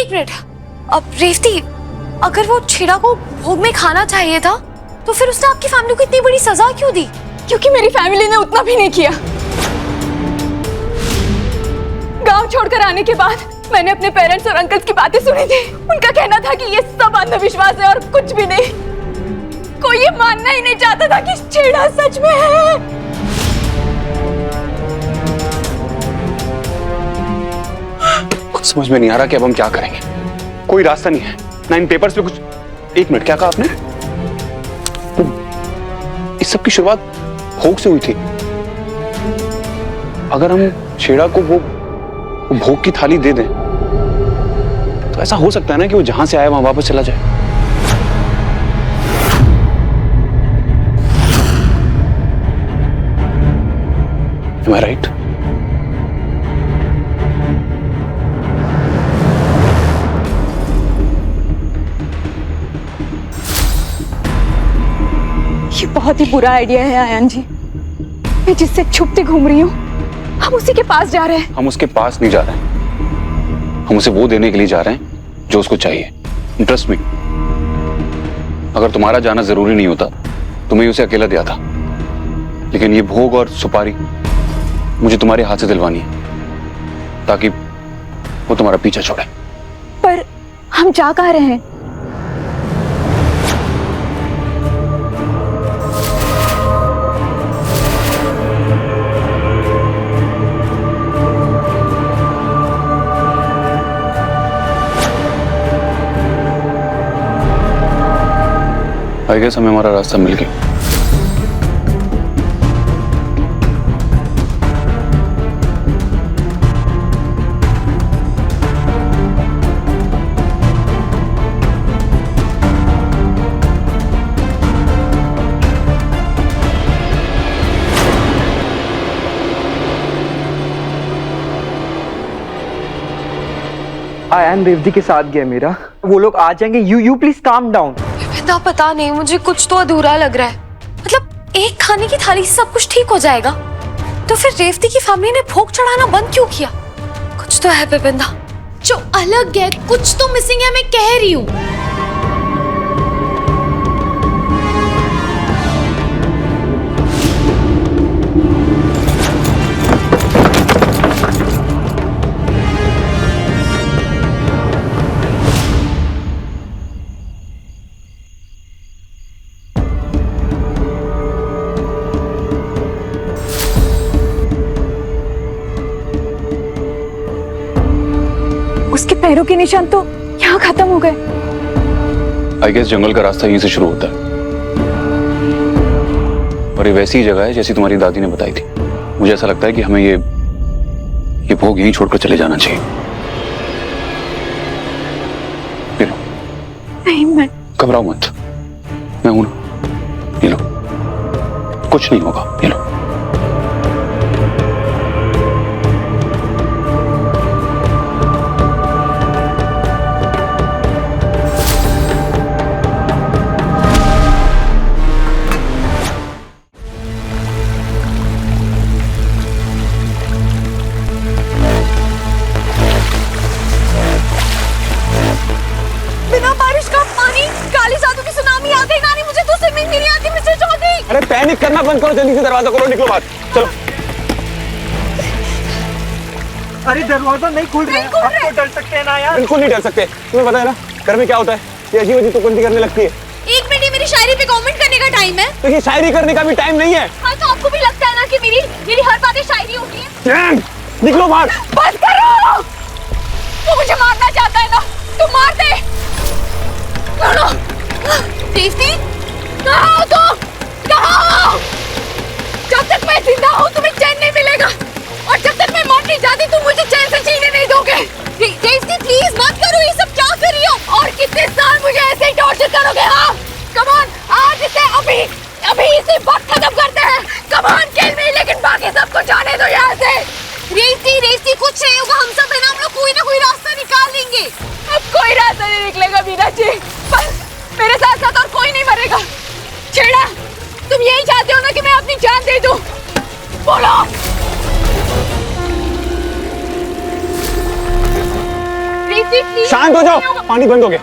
एक मिनट। अब रेवती, अगर वो छेड़ा को भोग में खाना चाहिए था तो फिर उसने आपकी फैमिली को इतनी बड़ी सजा क्यों दी? क्योंकि मेरी फैमिली ने उतना भी नहीं किया। गांव छोड़कर आने के बाद मैंने अपने पेरेंट्स और अंकल्स की बातें सुनी थी। उनका कहना था कि ये सब अंधविश्वास है और कुछ भी नहीं। कोई ये मानना ही नहीं चाहता था कि छेड़ा सच में है। समझ में नहीं आ रहा कि अब हम क्या करेंगे। कोई रास्ता नहीं है ना इन पेपर्स पे कुछ। एक मिनट, क्या कहा आपने? इस सब की शुरुआत भोग से हुई थी। अगर हम छेड़ा को वो भोग की थाली दे दें तो ऐसा हो सकता है ना कि वो जहां से आया वहां वापस चला जाए। Am I right? ये बहुत ही बुरा आइडिया है आयन जी। मैं जिससे छुपते घूम रही हूँ, हम उसी के पास जा रहे हैं। हम उसके पास नहीं जा रहे हैं, हम उसे वो देने के लिए जा रहे हैं जो उसको चाहिए। इंटरेस्ट मी, अगर तुम्हारा जाना जरूरी नहीं होता तो मैं उसे अकेला दिया था, लेकिन ये भोग और सुपारी मुझे तुम्हारे हाथ से दिलवानी है ताकि वो तुम्हारा पीछा छोड़े। पर हम जा कहाँ रहे हैं? आई गेस हमें हमारा रास्ता मिल गया। आयन रेवती के साथ गया मेरा, वो लोग आ जाएंगे। You please calm down. पता नहीं, मुझे कुछ तो अधूरा लग रहा है। मतलब एक खाने की थाली से सब कुछ ठीक हो जाएगा तो फिर रेवती की फैमिली ने भोग चढ़ाना बंद क्यों किया? कुछ तो है बेबिंदा जो अलग है, कुछ तो मिसिंग है, मैं कह रही हूँ। उसके पैरों के निशान तो यहाँ खत्म हो गए। आई गेस जंगल का रास्ता यहीं से शुरू होता है और ये वैसी ही जगह है जैसी तुम्हारी दादी ने बताई थी। मुझे ऐसा लगता है कि हमें ये भोग यहीं छोड़कर चले जाना चाहिए। नहीं, मैं घबराओ मत, मैं हूं ना। ये लो, कुछ नहीं होगा, ये लो। अरे पैनिक करना बंद करो, जल्दी से दरवाजा खोलो, निकलो बाहर, चलो। अरे दरवाजा नहीं खुल रहा है। आप तो डर सकते हैं ना यार। बिल्कुल नहीं डर सकते, तुम्हें पता है ना घर में क्या होता है, ये अजीब अजीब तुकंती करने लगती है। एक मिनट, मेरी शायरी पे कमेंट करने का टाइम है। तो ये शायरी करने का भी टाइम नहीं है। हाँ, तो आपको भी लगता है ना कि मेरी हर बातें शायरी होती है? निकलो बाहर। बस करो। वो मुझे मारना चाहता है ना, तुम मार दे। रेवती, कहाँ हो तुम? कहाँ हो? जब तक मैं जिंदा हूँ तुम्हें चैन नहीं मिलेगा, और जब तक मैं मर नहीं जाती तुम मुझे चैन से जीने नहीं दोगे। रेवती प्लीज मत करो ये सब, क्या कर रही हो? और कितने साल मुझे ऐसे ही टॉर्चर करोगे? हाँ, कम ऑन, आज इसे अभी इसे वक्त खत्म करते हैं। कम ऑन किल मी, लेकिन बाकी सबको जाने दो यहाँ से। रेवती कुछ नहीं होगा, हम सब है ना, हम लोग कोई ना कोई रास्ता निकाल लेंगे। अब कोई रास्ता नहीं निकलेगा मीना जी, बस मेरे साथ साथ और कोई नहीं मरेगा। छेड़ा, तुम यही चाहते हो ना कि मैं अपनी जान दे दूं? बोलो। रेवती प्लीज। शांत हो जाओ, पानी बंद हो गया।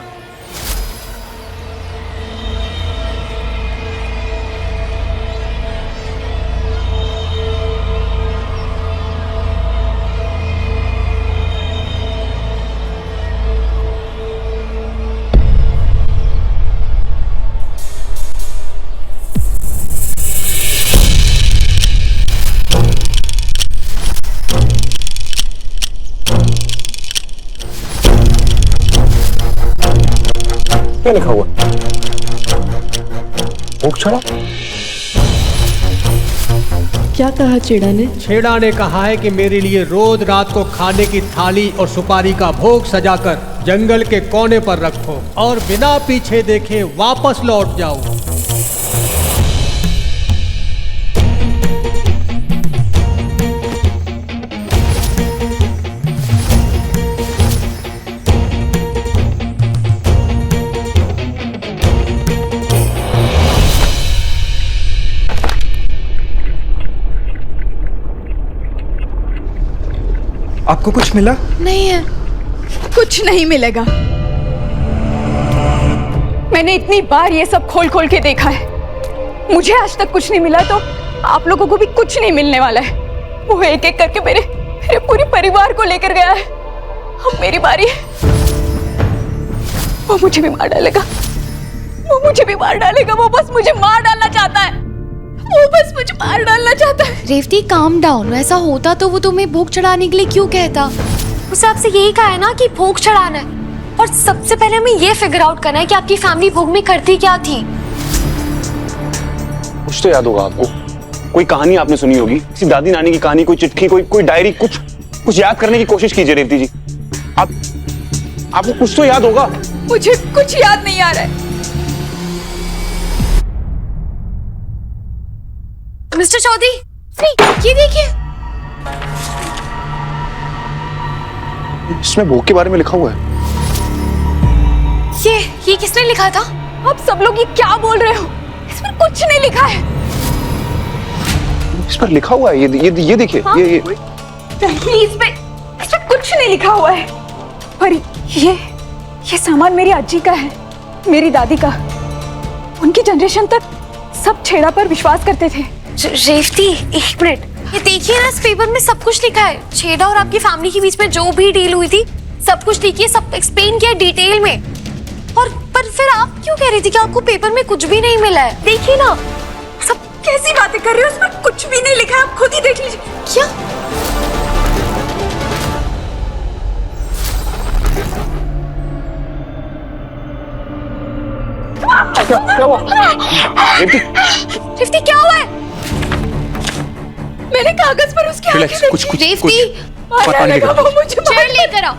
क्या लिखा हुआ? भूख चढ़ा? क्या कहा छेड़ा ने? छेड़ा ने कहा है कि मेरे लिए रोज रात को खाने की थाली और सुपारी का भोग सजाकर जंगल के कोने पर रखो और बिना पीछे देखे वापस लौट जाओ। आपको कुछ मिला? नहीं है। कुछ नहीं मिलेगा। मैंने इतनी बार ये सब खोल खोल के देखा है, मुझे आज तक कुछ नहीं मिला, तो आप लोगों को भी कुछ नहीं मिलने वाला है। वो एक एक करके मेरे पूरे परिवार को लेकर गया है। अब मेरी बारी है। वो मुझे भी मार डालेगा, वो मुझे भी मार डालेगा। वो बस मुझे मार डालना चाहता है, वो बस मुझे मार डालना चाहता है। रेवती काम डाउन, ऐसा होता तो वो तुम्हें भोग चढ़ाने के लिए क्यों कहता? उसे आपसे यही कहा है ना कि भोग चढ़ाना है, और सबसे पहले हमें ये फिगर आउट करना है कि आपकी फैमिली भोग में करती क्या थी। कुछ तो याद होगा आपको, कोई कहानी आपने सुनी होगी, किसी दादी नानी की कहानी, कोई चिट्ठी, कोई डायरी, कुछ याद करने की कोशिश कीजिए रेवती जी। आपको कुछ तो याद होगा। मुझे कुछ याद नहीं आ रहा है। मिस्टर चौधरी, ये देखिए, इसमें भोग के बारे में लिखा हुआ है। ये किसने लिखा था? आप सब लोग ये क्या बोल रहे हो? इसमें कुछ नहीं लिखा है। इस पर लिखा हुआ है, ये देखिए। हाँ? ये नहीं, इस पे कुछ नहीं लिखा हुआ है। पर ये सामान मेरी अज्जी का है, मेरी दादी का। उनकी जनरेशन तक सब छेड़ा पर विश्वास करते थे। रेवती, एक मिनट, ये देखिए ना, इस पेपर में सब कुछ लिखा है। छेड़ा और आपकी फैमिली के बीच में जो भी डील हुई थी, सब कुछ लिखिए, सब एक्सप्लेन किया डिटेल में। और पर फिर आप क्यों कह रही थी कि आपको पेपर में कुछ भी नहीं मिला है? देखिए ना, सब कैसी बातें कर रहे हो? उसमें कुछ भी नहीं लिखा है, आप खुद ही देख लीजिए। क्या? क्या हुआ? रेवती, क्या हुआ है? मैंने कागज पर उसकी आंखें देखी। कुछ रेवती, पानी लेकर वो मुझे मार चेयर लेकर आओ।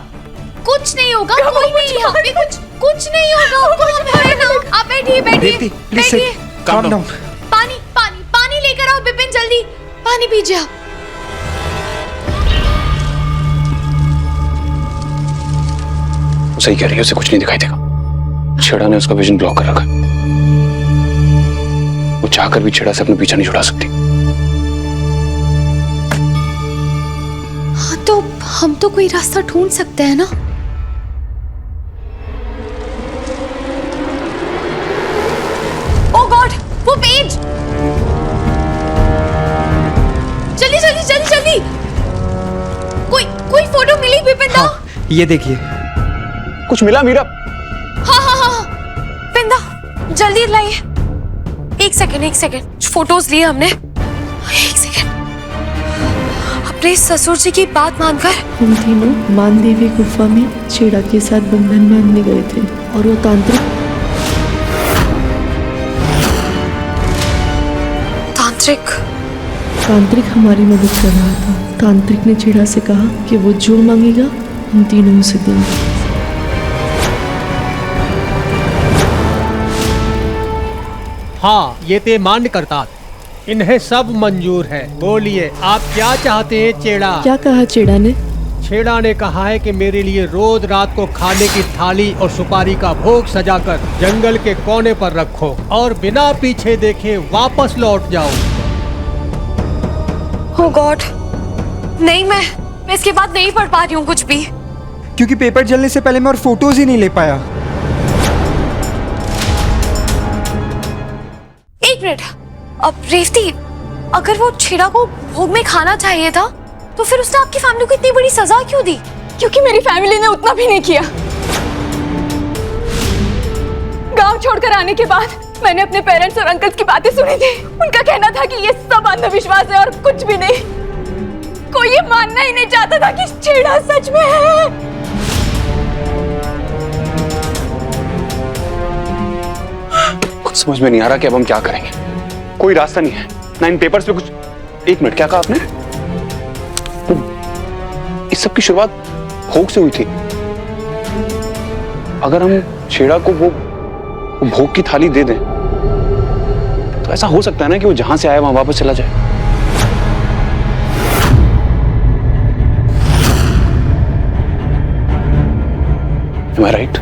कुछ नहीं होगा, कोई नहीं, यहाँ पे कुछ नहीं होगा। आपको है ना, आप बैठिए, रेवती, प्लीज बैठिए। Calm down. पानी लेकर आओ बिपिन, जल्दी पानी पीजिए आप। सही कह रही है, उसे कुछ नहीं दिखाई देगा। छेड़ा ने उसका विजन ब्लॉक कर रखा है। वो चाहकर भी छेड़ा से अपना पीछा नहीं छुड़ा सकती। हाँ, तो हम तो कोई रास्ता ढूंढ सकते हैं ना। ओह गॉड, वो पेज! जल्दी कोई फोटो मिली बिपिन दा? हाँ, ये देखिए। कुछ मिला मीरा? हाँ, बिंदा, जल्दी लाइए। एक सेकंड, फोटोज लिए हमने। एक सेकंड। अपने ससुर जी की बात मानकर हम तीनों मानदेवी गुफा में छेड़ा के साथ बंधन बांधने गए थे, और वो तांत्रिक हमारी मदद कर रहा था। तांत्रिक ने छेड़ा से कहा कि वो जो मांगेगा हम तीनों उसे देंगे। हाँ, ये ते मान्य करता, इन्हें सब मंजूर है। बोलिए, आप क्या चाहते हैं छेड़ा? क्या कहा छेड़ा ने? छेड़ा ने कहा है कि मेरे लिए रोज रात को खाने की थाली और सुपारी का भोग सजाकर जंगल के कोने पर रखो और बिना पीछे देखे वापस लौट जाओ। ओह गॉड, नहीं, मैं इसके बाद नहीं पढ़ पा रही हूँ कुछ भी। क्योंकि पेपर जलने से पहले मैं और फोटोज ही नहीं ले पाया। एक मिनट, अब रेवती, अगर वो छेड़ा को भोग में खाना चाहिए था तो फिर उसने आपकी फैमिली को इतनी बड़ी सजा क्यों दी? क्योंकि मेरी फैमिली ने उतना भी नहीं किया। गांव छोड़कर आने के बाद मैंने अपने पेरेंट्स और अंकल्स की बातें सुनी थी। उनका कहना था कि ये सब अंधविश्वास है और कुछ भी नहीं। कोई ये मानना ही नहीं चाहता था कि छेड़ा सच में है। कुछ समझ में नहीं आ रहा कि अब हम क्या करेंगे। कोई रास्ता नहीं है ना इन पेपर्स पे कुछ। एक मिनट, क्या कहा आपने? तो इस सब की शुरुआत भोग से हुई थी। अगर हम छेड़ा को वो भोग की थाली दे दें तो ऐसा हो सकता है ना कि वो जहां से आया वहां वापस चला जाए। Am I right?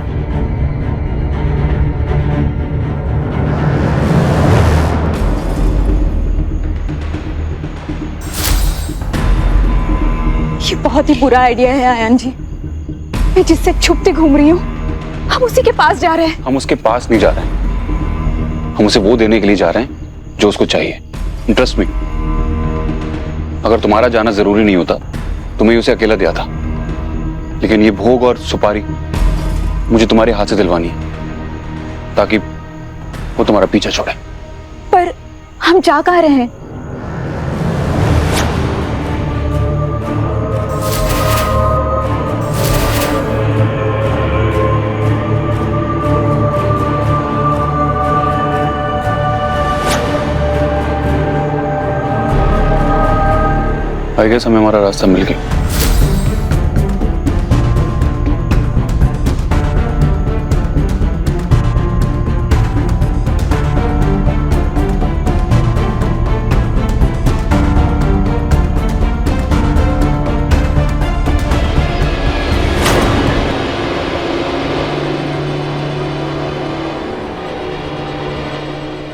ये बहुत ही बुरा आइडिया है आयन जी। मैं जिससे छुपती घूम रही हूँ, हम उसी के पास जा रहे हैं। हम उसके पास नहीं जा रहे हैं, हम उसे वो देने के लिए जा रहे हैं जो उसको चाहिए। ट्रस्ट मी, अगर तुम्हारा जाना जरूरी नहीं होता तो मैं उसे अकेला दिया था, लेकिन ये भोग और सुपारी मुझे तुम्हारे हाथ से दिलवानी है ताकि वो तुम्हारा पीछा छोड़े। पर हम जा कहाँ रहे हैं? आई गेस हमें हमारा रास्ता मिल गया।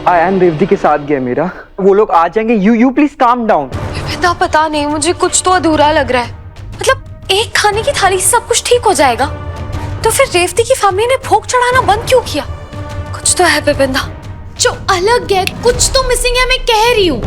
आयन रेवती के साथ गया मेरा, वो लोग आ जाएंगे। You please calm down. पता नहीं, मुझे कुछ तो अधूरा लग रहा है। मतलब एक खाने की थाली से सब कुछ ठीक हो जाएगा तो फिर रेवती की फैमिली ने भोग चढ़ाना बंद क्यों किया? कुछ तो है बेबिंदा, जो अलग है, कुछ तो मिसिंग है, मैं कह रही हूँ।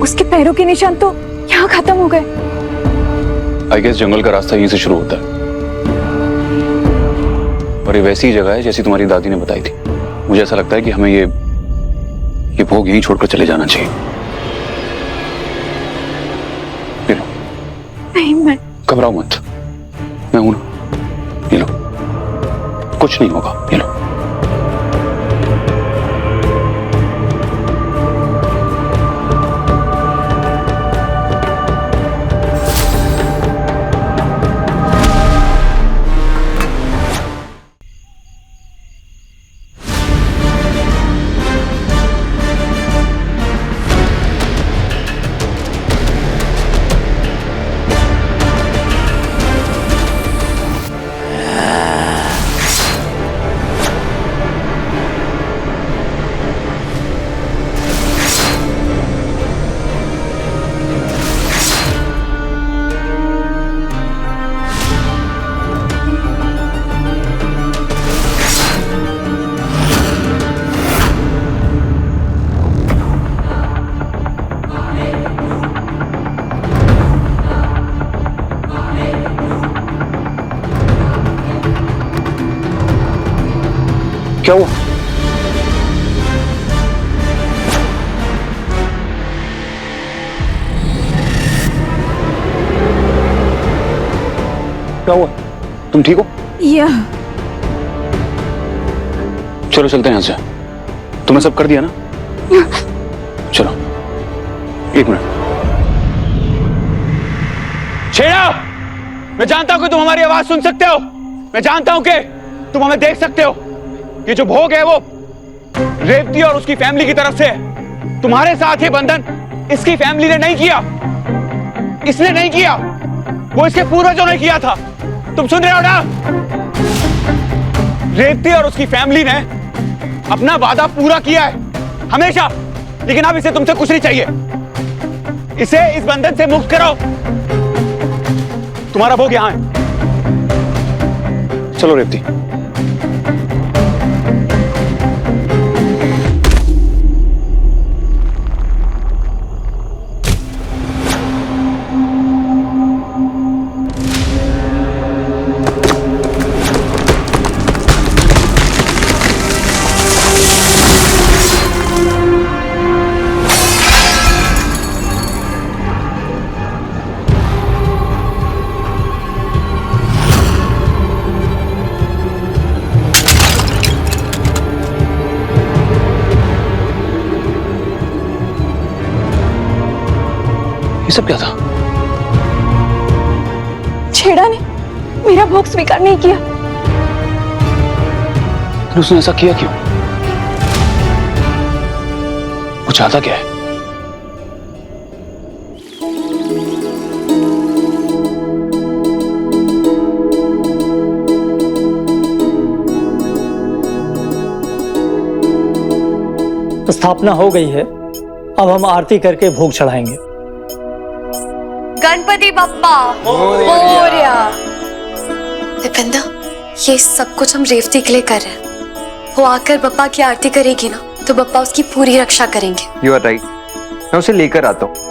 उसके पैरों के निशान तो यहाँ खत्म हो गए। आई गेस जंगल का रास्ता यहीं से शुरू होता है और ये वैसी ही जगह है जैसी तुम्हारी दादी ने बताई थी। मुझे ऐसा लगता है कि हमें ये भोग यहीं छोड़कर चले जाना चाहिए। नहीं, मैं घबराओ मत, मैं हूं ना। ये लो, कुछ नहीं होगा, ये लो। क्या हुआ? क्या हुआ? तुम ठीक हो? या चलो चलते हैं यहां से। तुमने सब कर दिया ना? चलो, एक मिनट। छेड़ा, मैं जानता हूं कि तुम हमारी आवाज सुन सकते हो। मैं जानता हूं कि तुम हमें देख सकते हो, ये जो भोग है वो रेवती और उसकी फैमिली की तरफ से है। तुम्हारे साथ ये बंधन इसकी फैमिली ने नहीं किया, इसने नहीं किया, वो इसके पूर्वजों ने किया था। तुम सुन रहे हो ना? रेवती और उसकी फैमिली ने अपना वादा पूरा किया है हमेशा, लेकिन अब इसे तुमसे कुछ नहीं चाहिए। इसे इस बंधन से मुक्त करो। तुम्हारा भोग यहां है। चलो रेवती। ये सब क्या था? छेड़ा ने मेरा भोग स्वीकार नहीं किया। फिर उसने ऐसा किया क्यों? वो चाहता क्या है? स्थापना हो गई है, अब हम आरती करके भोग चढ़ाएंगे। गणपति बप्पा मोरया। विपिंदा, ये सब कुछ हम रेवती के लिए कर रहे हैं। वो आकर बप्पा की आरती करेगी ना, तो बप्पा उसकी पूरी रक्षा करेंगे। यू आर राइट, मैं उसे लेकर आता हूँ।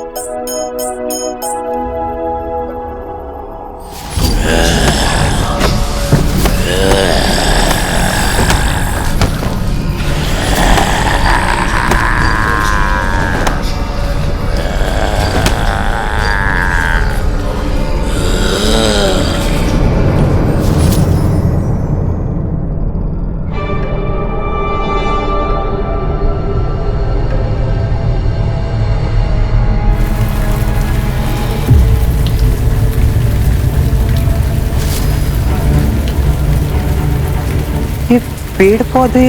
ये पेड़ पौधे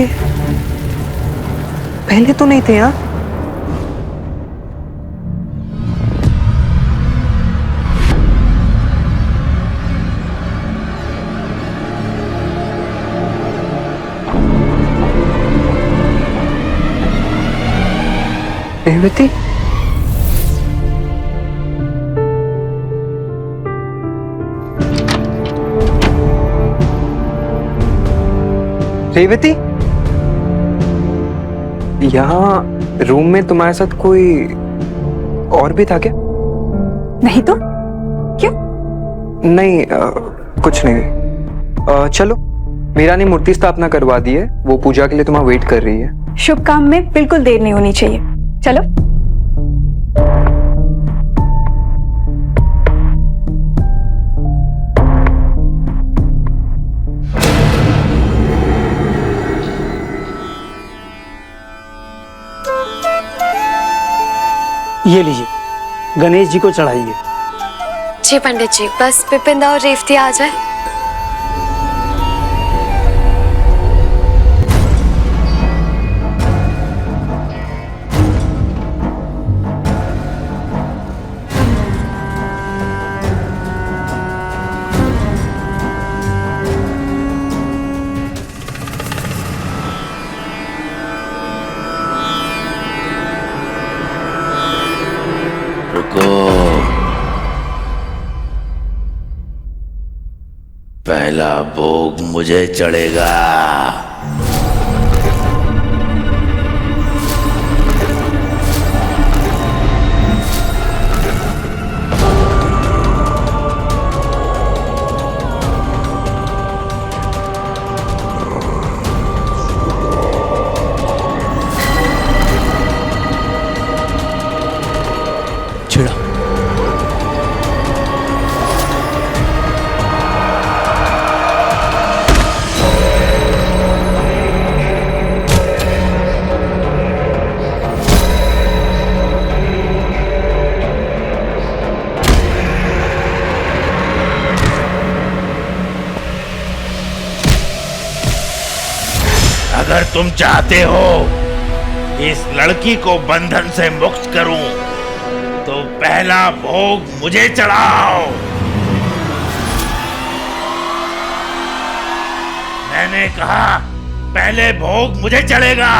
पहले तो नहीं थे यहाँ। रेवती, रेवती, यहाँ रूम में तुम्हारे साथ कोई और भी था क्या? नहीं तो क्यों? नहीं, कुछ नहीं। चलो, मीरा ने मूर्ति स्थापना करवा दी है, वो पूजा के लिए तुम्हारा वेट कर रही है। शुभ काम में बिल्कुल देर नहीं होनी चाहिए। चलो। ये लीजिए, गणेश जी को चढ़ाइए। जी पंडित जी, बस विपिंदा और रेवती आ जाए। पहला भोग मुझे चढ़ेगा। छिड़ा। अगर तुम चाहते हो इस लड़की को बंधन से मुक्त करूं, तो पहला भोग मुझे चढ़ाओ। मैंने कहा पहले भोग मुझे चढ़ेगा।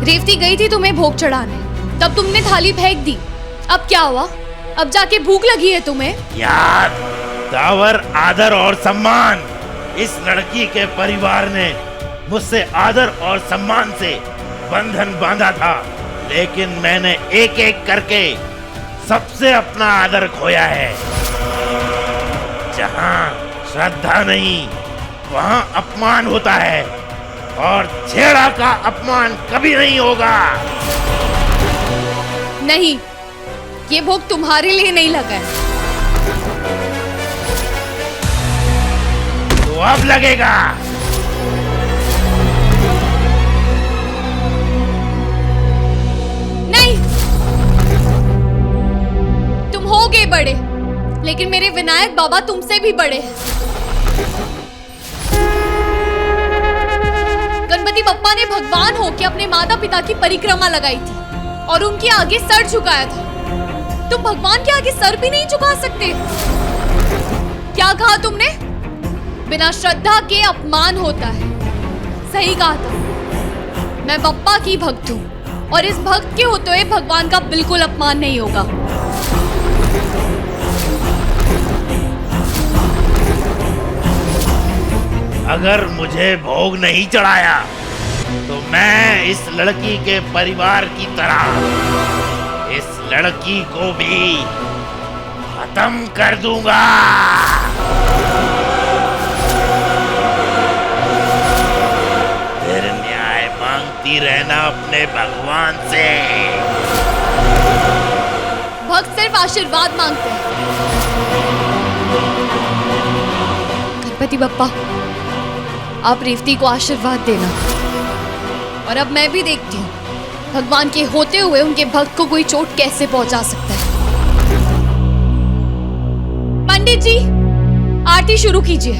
रेवती गई थी तुम्हें भोग चढ़ाने, तब तुमने थाली फेंक दी। अब क्या हुआ? अब जाके भूख लगी है तुम्हें? यार, दावर, आदर और सम्मान, इस लड़की के परिवार ने मुझसे आदर और सम्मान से बंधन बांधा था, लेकिन मैंने एक एक करके सबसे अपना आदर खोया है। जहां श्रद्धा नहीं, वहां अपमान होता है, और छेड़ा का अपमान कभी नहीं होगा। नहीं, ये भोग तुम्हारे लिए नहीं लगा है। तो अब लगेगा। नहीं, तुम हो गए बड़े, लेकिन मेरे विनायक बाबा तुमसे भी बड़े हैं। गणपति बप्पा ने भगवान होके अपने माता पिता की परिक्रमा लगाई थी और उनके आगे सर झुकाया था। तुम भगवान के आगे सर भी नहीं झुका सकते। क्या कहा तुमने? बिना श्रद्धा के अपमान होता है। सही कहा था। मैं बप्पा की भक्त हूँ और इस भक्त के होते हुए भगवान का बिल्कुल अपमान नहीं होगा। अगर मुझे भोग नहीं चढ़ाया तो मैं इस लड़की के परिवार की तरह इस लड़की को भी खत्म कर दूंगा। फिर न्याय मांगती रहना अपने भगवान से। भक्त सिर्फ आशीर्वाद मांगते हैं। गणपति बप्पा, आप रेवती को आशीर्वाद देना। और अब मैं भी देखती हूँ भगवान के होते हुए उनके भक्त को कोई चोट कैसे पहुंचा सकता है। पंडित जी, आरती शुरू कीजिए।